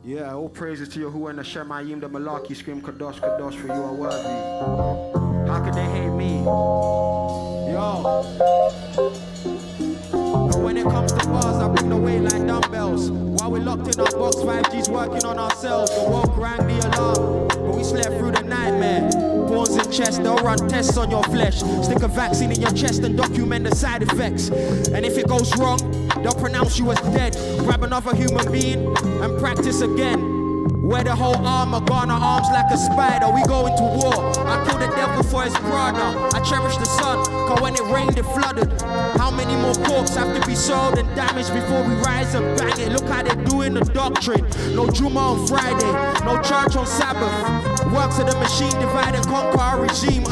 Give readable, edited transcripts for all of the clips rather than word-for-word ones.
Yeah, all praises to Yahuwah and the Shemayim, the Malaki scream, Kadosh, Kadosh, for you are worthy. How could they hate me? Yo. But when it comes to bars, I bring the weight like dumbbells. While we're locked in our box, 5G's working on ourselves. The world rang the alarm, but we slept through the nightmare. Pawns in chest, they'll run tests on your flesh. Stick a vaccine in your chest and document the side effects. And if it goes wrong, they'll pronounce you as dead. Grab another human being and practice again. Wear the whole armor, guard our arms like a spider. We go into war. I kill the devil for his brother. I cherish the sun, cause when it rained, it flooded. How many more corpses have to be sold and damaged before we rise and bang it? Look how they're doing the doctrine. No Juma on Friday, no church on Sabbath. Works of the machine, divide and conquer our regime.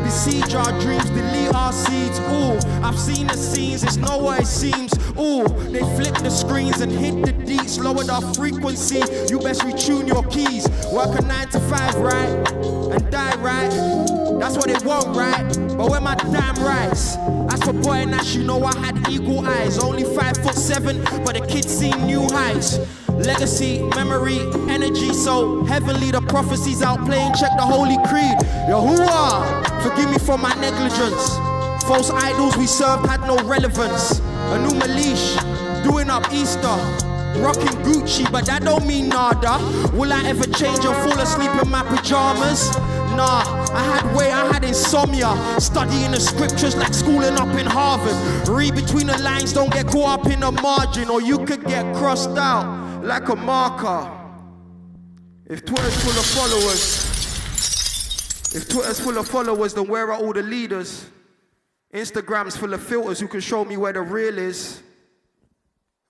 Besiege our dreams, delete our seeds. Ooh, I've seen the scenes, it's not what it seems. Ooh, they flip the screens and hit the deets, lowered our frequency. You best retune your keys. Work a 9 to 5, right? And die, right? That's what they want, right? But when my time rise, as for boy Nash, you know I had eagle eyes. Only 5'7", but the kids seen new heights. Legacy, memory, energy, so heavenly. The prophecies outplaying, check the holy creed. Yahuwah, forgive me for my negligence. False idols we served had no relevance. A new Malish, doing up Easter. Rocking Gucci, but that don't mean nada. Will I ever change and fall asleep in my pajamas? Nah, I had insomnia. Studying the scriptures like schooling up in Harvard. Read between the lines, don't get caught up in the margin, or you could get crossed out like a marker. If Twitter's full of followers, then where are all the leaders? Instagram's full of filters who can show me where the real is.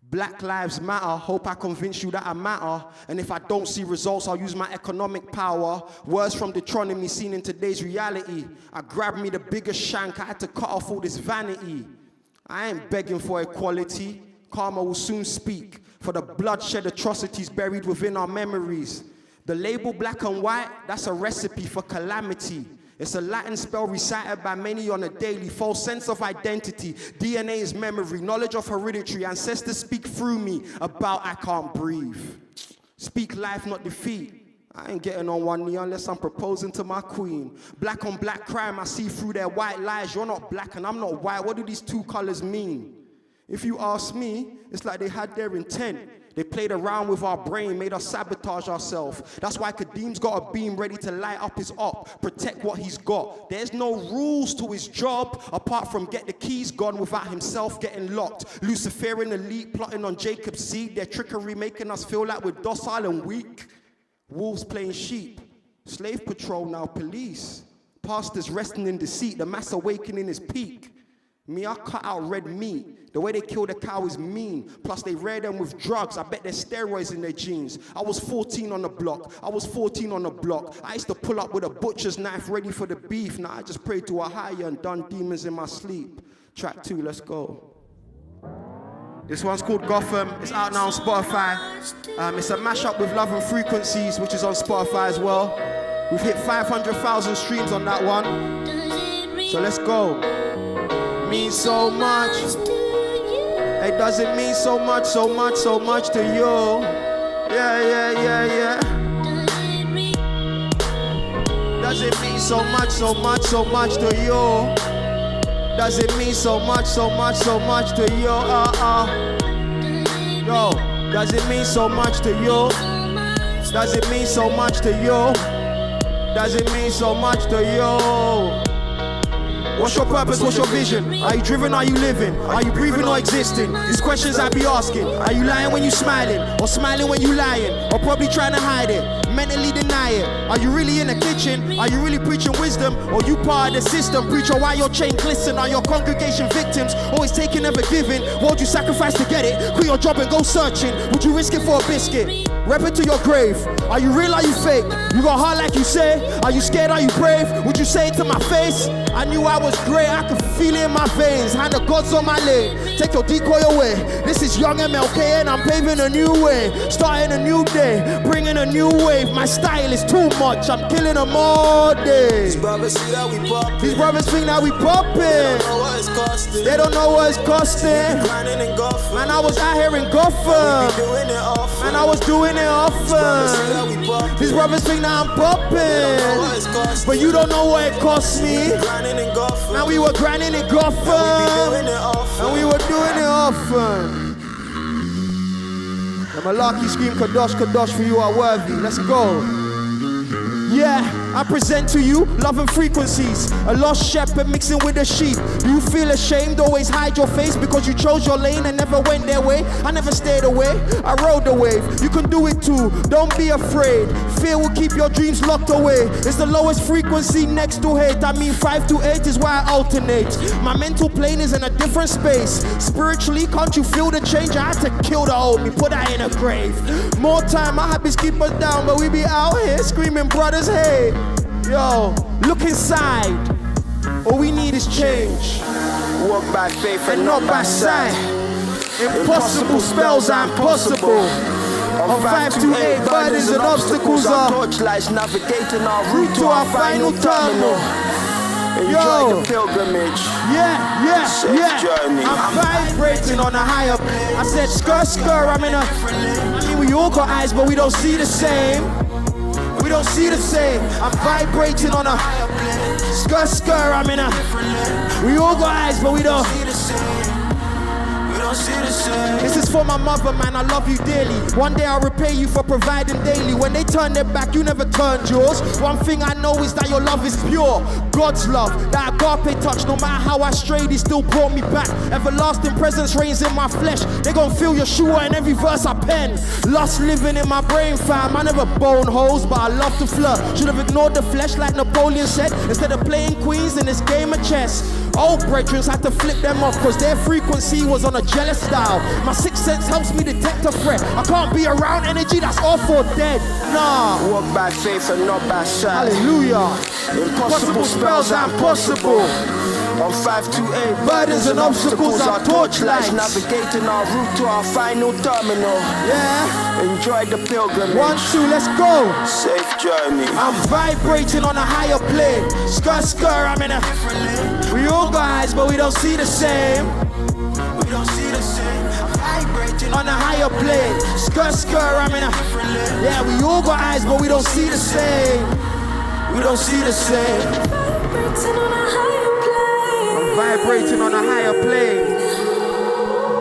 Black lives matter, hope I convince you that I matter. And if I don't see results, I'll use my economic power. Words from Deuteronomy seen in today's reality. I grabbed me the biggest shank, I had to cut off all this vanity. I ain't begging for equality, karma will soon speak. For the bloodshed atrocities buried within our memories. The label black and white, that's a recipe for calamity. It's a Latin spell recited by many on a daily. False sense of identity. DNA is memory. Knowledge of hereditary. Ancestors speak through me about I can't breathe. Speak life, not defeat. I ain't getting on one knee unless I'm proposing to my queen. Black on black crime, I see through their white lies. You're not black and I'm not white. What do these two colors mean? If you ask me, it's like they had their intent. They played around with our brain, made us sabotage ourselves. That's why Kadeem's got a beam ready to light up his op, protect what he's got. There's no rules to his job, apart from get the keys gone without himself getting locked. Luciferian elite plotting on Jacob's seed, their trickery making us feel like we're docile and weak. Wolves playing sheep, slave patrol now police. Pastors resting in deceit, the mass awakening is peak. Me, I cut out red meat. The way they kill the cow is mean. Plus they rear them with drugs. I bet there's steroids in their genes. I was 14 on the block. I used to pull up with a butcher's knife ready for the beef. Now I just prayed to a higher and done demons in my sleep. Track 2, let's go. This one's called Gotham. It's out now on Spotify. It's a mashup with Love and Frequencies, which is on Spotify as well. We've hit 500,000 streams on that one. So let's go. Means so much. It doesn't mean so much to you. Yeah. Does it mean so much to you? Does it mean so much to you? Yo, does it mean so much to you? Does it mean so much to you? Does it mean so much to you? What's your purpose? What's your vision? Are you driven? Are you living? Are you breathing or existing? These questions I be asking. Are you lying when you smiling? Or smiling when you lying? Or probably trying to hide it? Mentally deny it? Are you really in the kitchen? Are you really preaching wisdom? Or you part of the system? Preacher, why your chain glisten? Are your congregation victims? Always taking, never giving? What would you sacrifice to get it? Quit your job and go searching. Would you risk it for a biscuit? Rep it to your grave. Are you real? Are you fake? You got heart like you say? Are you scared? Are you brave? Would you say it to my face? I knew I was great. I could feel it in my veins. Hand of God's on my lane. Take your decoy away. This is young MLK and I'm paving a new way. Starting a new day. Bringing a new wave. My style is too much. I'm killing them all day. These brothers see that we poppin'. These brothers think that we poppin'. They don't know what it's costing. They don't know what it's costing. Man, I was out here in Gotham. Man, I was doing it often. These brothers think that I'm popping, but you don't know what it cost me. And we were grinding in Gotham, and we were doing it often. The Malaki scream, Kadosh, Kadosh, for you are worthy. Let's go. Yeah, I present to you love and frequencies. A lost shepherd mixing with the sheep. Do you feel ashamed? Always hide your face because you chose your lane and never went their way. I never stayed away, I rode the wave. You can do it too, don't be afraid. Fear will keep your dreams locked away. It's the lowest frequency next to hate. I mean 5 to 8 is why I alternate. My mental plane is in a different space. Spiritually, can't you feel the change? I had to kill the old me, put her in a grave. More time, my habits keep us down, but we be out here screaming, brothers, hey. Yo, look inside. All we need is change. Walk by faith and not by sight. Impossible spells are impossible. On 5 to 8 burdens and obstacles are torchlights navigating our route to our final terminal. Enjoy the pilgrimage. Yeah. Journey. I'm vibrating on a higher. I said skr, I'm in a. I mean we all got eyes but we don't see the same. We don't see the same. I'm vibrating on a skr, I'm in a. We all got eyes but we don't see the same. This is for my mother, man, I love you dearly. One day I'll repay you for providing daily. When they turn their back, you never turned yours. One thing I know is that your love is pure. God's love, that agape touch. No matter how I strayed, he still brought me back. Everlasting presence reigns in my flesh. They gon' feel Yeshua in every verse I pen. Lust living in my brain, fam. I never bone holes, but I love to flirt. Should have ignored the flesh like Napoleon said, instead of playing queens in this game of chess. Old brethren had to flip them off, cause their frequency was on a jealous style. My sixth sense helps me detect a threat. I can't be around energy that's off or dead. Nah. Walk by faith and not by sight. Hallelujah. Impossible spells are impossible. On 5 to 8 burdens and obstacles are torchlights navigating our route to our final terminal. Yeah. Enjoy the pilgrimage. 1, 2, let's go. Safe journey. I'm vibrating on a higher plane. Skr, I'm in a. We all got eyes, but we don't see the same. We don't see the same. I'm vibrating on a higher plane. Skr, I'm in a. Yeah, we all got eyes, but we don't see the same. We don't see the same. I'm vibrating on a higher plane.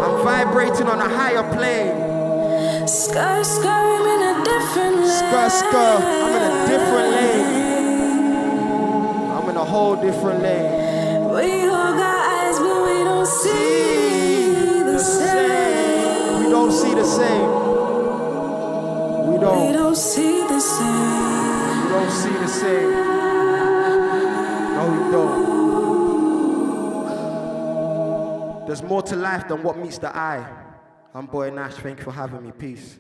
I'm vibrating on a higher plane. Skr, I'm in a different lane. Skr, I'm in a different lane. I'm in a whole different lane. We all got eyes, but we don't see the same. We don't see the same. We don't see the same. We don't see the same. No, we don't. There's more to life than what meets the eye. I'm Boy Nash, thank you for having me. Peace.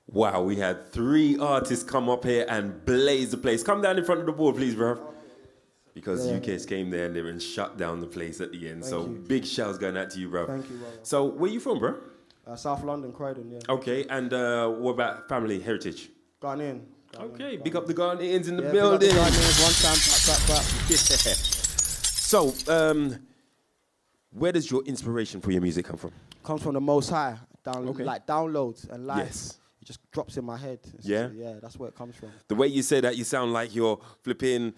Wow, we had 3 artists come up here and blaze the place. Come down in front of the board, please, bro. Because UK's came there and they went shut down the place at the end. Thank so you. Big shouts going out to you, bro. Thank you, brother. So where you from, bro? South London, Croydon, yeah. Okay, and what about family heritage? Ghanaian. Okay, big up the Ghanaians in the Yeah, building. big up the Ghanaians, one time, back. Yeah. So, where does your inspiration for your music come from? Comes from the Most High, Okay. like downloads and live. Yes. It just drops in my head. Yeah? Yeah, that's where it comes from. The way you say that, you sound like you're flipping,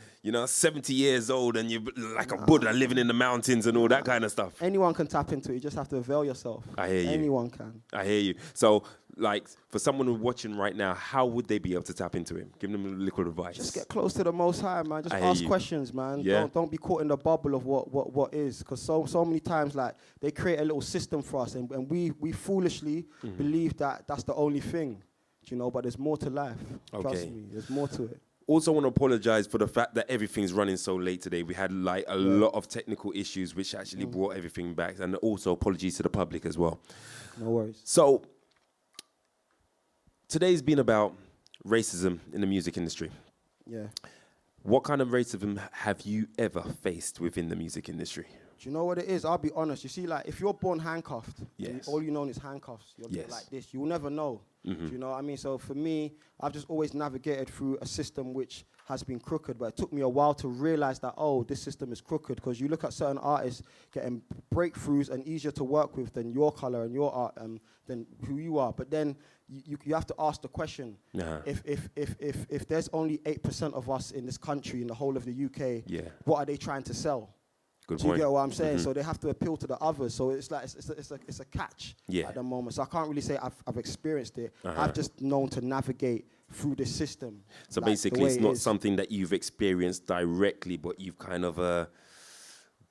70 years old and you're like a Buddha living in the mountains and all that kind of stuff. Anyone can tap into it. You just have to avail yourself. I hear you. Anyone can. I hear you. So, like, for someone who's watching right now, how would they be able to tap into him? Give them a little advice. Just get close to the Most High, man. Just I hear ask you. questions, man. Yeah. Don't be caught in the bubble of what is. Because so many times, like, they create a little system for us, and we foolishly believe that that's the only thing, but there's more to life. Trust me, there's more to it. Also want to apologize for the fact that everything's running so late today. We had like a lot of technical issues which actually brought everything back, and also apologies to the public as well. No worries. So today's been about racism in the music industry. Yeah. What kind of racism have you ever faced within the music industry? Do you know what it is? I'll be honest. You see, like, if you're born handcuffed, and all you know is handcuffs, you're like this, you'll never know. Do you know what I mean? So for me, I've just always navigated through a system which has been crooked, but it took me a while to realize that, oh, this system is crooked, because you look at certain artists getting breakthroughs and easier to work with than your color and your art, than who you are. But then you have to ask the question, if there's only 8% of us in this country, in the whole of the UK, what are they trying to sell? Good Do you point. get what I'm saying? So they have to appeal to the others. So it's like it's a catch at the moment. So I can't really say I've experienced it. I've just known to navigate through this system. So like basically, it's not something that you've experienced directly, but you've kind of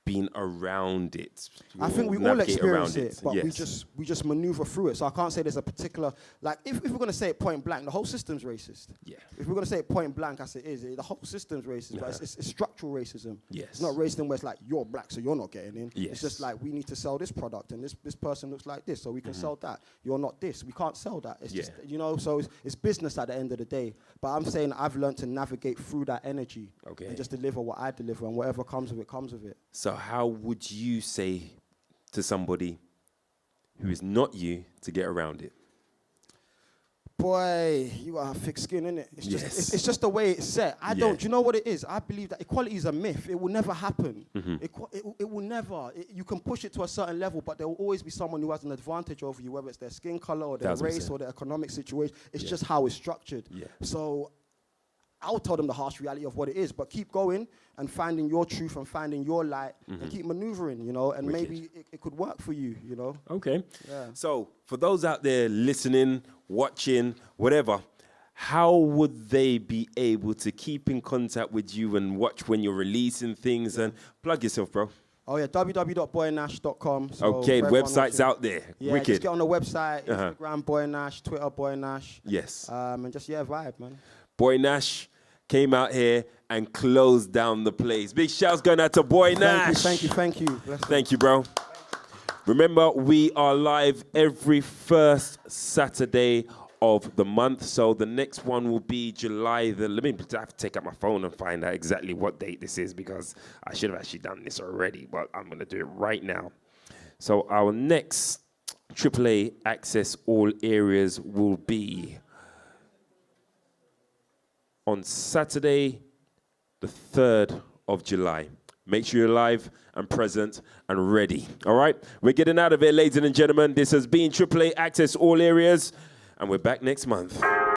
been around it. I think we all experience it, but yes. we just maneuver through it. So I can't say there's a particular, like, if we're going to say it point blank, the whole system's racist. Yeah. If we're going to say it point blank as it is, the whole system's racist, but it's structural racism. Yes. It's not racism where it's like, you're black, so you're not getting in. Yes. It's just like, we need to sell this product, and this person looks like this, so we can sell that. You're not this. We can't sell that. It's just, you know, so it's business at the end of the day. But I'm saying I've learned to navigate through that energy and just deliver what I deliver, and whatever comes of it, comes of it. So how would you say to somebody who is not you to get around it? Boy, you gotta have thick skin, innit? It's just the way it's set. I don't. Do you know what it is? I believe that equality is a myth. It will never happen. It will never. You can push it to a certain level, but there will always be someone who has an advantage over you, whether it's their skin color or their race or their economic situation. It's just how it's structured. So I'll tell them the harsh reality of what it is, but keep going and finding your truth and finding your light and keep maneuvering, you know, and maybe it could work for you, you know. Okay. Yeah. So for those out there listening, watching, whatever, how would they be able to keep in contact with you and watch when you're releasing things? And plug yourself, bro. Oh, yeah, www.boynash.com. So okay, website's out there. Yeah, Wicked. just get on the website, Instagram, Boy Nash, Twitter, Boy Nash. Yes. And just, vibe, man. Boy Nash came out here and closed down the place. Big shouts going out to Boy Nash. Thank you. Thank you, bro. Remember, we are live every first Saturday of the month. So the next one will be July. Let me have to take out my phone and find out exactly what date this is, because I should have actually done this already, but I'm going to do it right now. So our next AAA Access All Areas will be on Saturday, the 3rd of July. Make sure you're live and present and ready. All right? We're getting out of here, ladies and gentlemen. This has been AAA Access All Areas, and we're back next month.